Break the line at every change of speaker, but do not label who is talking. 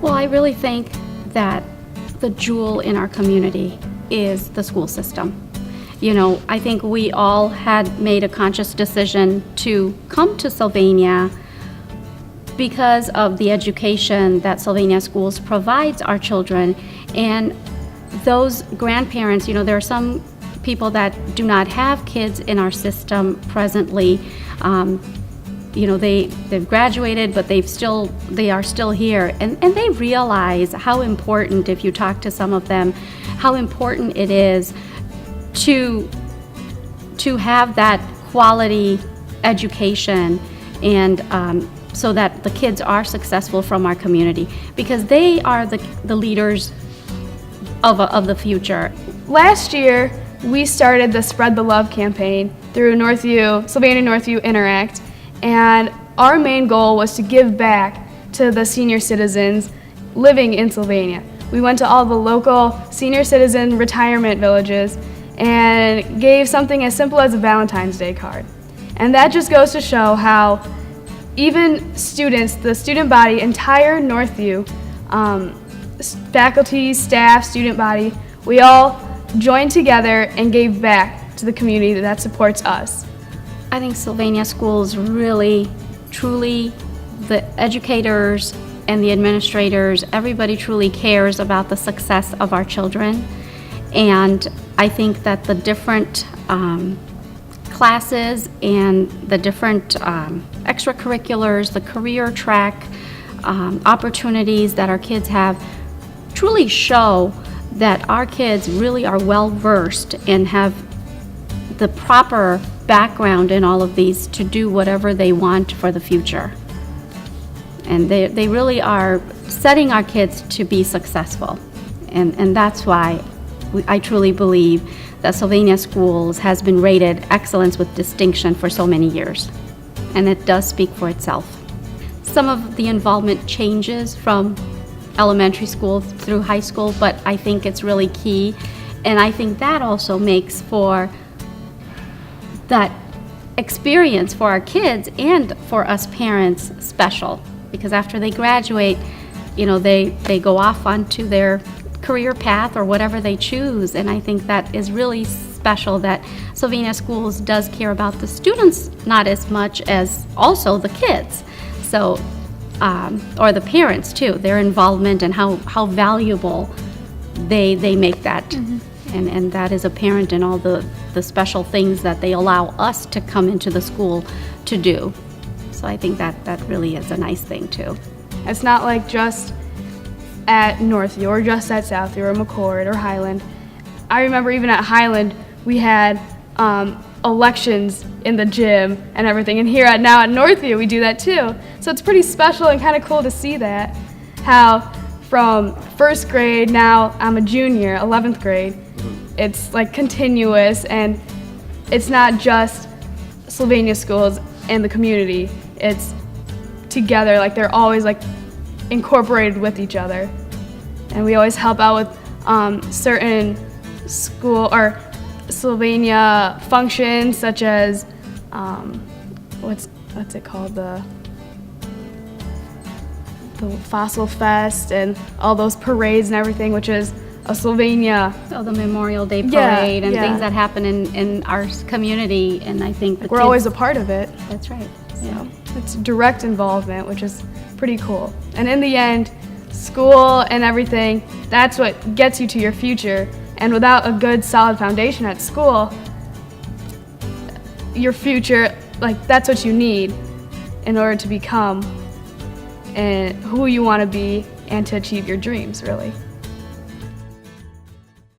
Well, I really think that the jewel in our community is the school system. You know, I think we all had made a conscious decision to come to Sylvania because of the education that Sylvania Schools provides our children. And those grandparents, you know, there are some people that do not have kids in our system presently. You know, they've graduated, but they are still here. And they realize how important, if you talk to some of them, how important it is to have that quality education and so that the kids are successful from our community, because they are the leaders of the future.
Last year, we started the Spread the Love campaign through Sylvania Northview Interact, and our main goal was to give back to the senior citizens living in Sylvania. We went to all the local senior citizen retirement villages and gave something as simple as a Valentine's Day card. And that just goes to show how even students, the student body, entire Northview, faculty, staff, student body, we all joined together and gave back to the community that supports us.
I think Sylvania Schools really, truly, the educators and the administrators, everybody truly cares about the success of our children. And I think that the different classes and the different extracurriculars, the career track opportunities that our kids have truly show that our kids really are well versed and have the proper background in all of these to do whatever they want for the future. And they really are setting our kids to be successful. And that's why I truly believe that Sylvania Schools has been rated excellence with distinction for so many years. And it does speak for itself. Some of the involvement changes from elementary school through high school, but I think it's really key. And I think that also makes for that experience for our kids and for us parents special. Because after they graduate, you know, they go off onto their career path or whatever they choose. And I think that is really special that Sylvania Schools does care about the students not as much as also the kids. So, or the parents too, their involvement and how valuable they make that. Mm-hmm. And that is apparent in all the special things that they allow us to come into the school to do. So I think that really is a nice thing too.
It's not like just at Northview or just at Southview or McCord or Highland. I remember even at Highland we had elections in the gym and everything, and now at Northview we do that too. So it's pretty special and kind of cool to see that, how from first grade, now I'm a junior, 11th grade, it's like continuous, and it's not just Sylvania Schools and the community, it's together, like they're always like incorporated with each other. And we always help out with certain school or Sylvania functions, such as what's it called, the Fossil Fest and all those parades and everything, which is a Sylvania.
Oh, the Memorial Day Parade and things that happen in our community, and I think
we're always a part of it.
That's right.
So it's direct involvement, which is pretty cool. And in the end, school and everything, that's what gets you to your future. And without a good, solid foundation at school, your future, like, that's what you need in order to become and who you want to be and to achieve your dreams, really.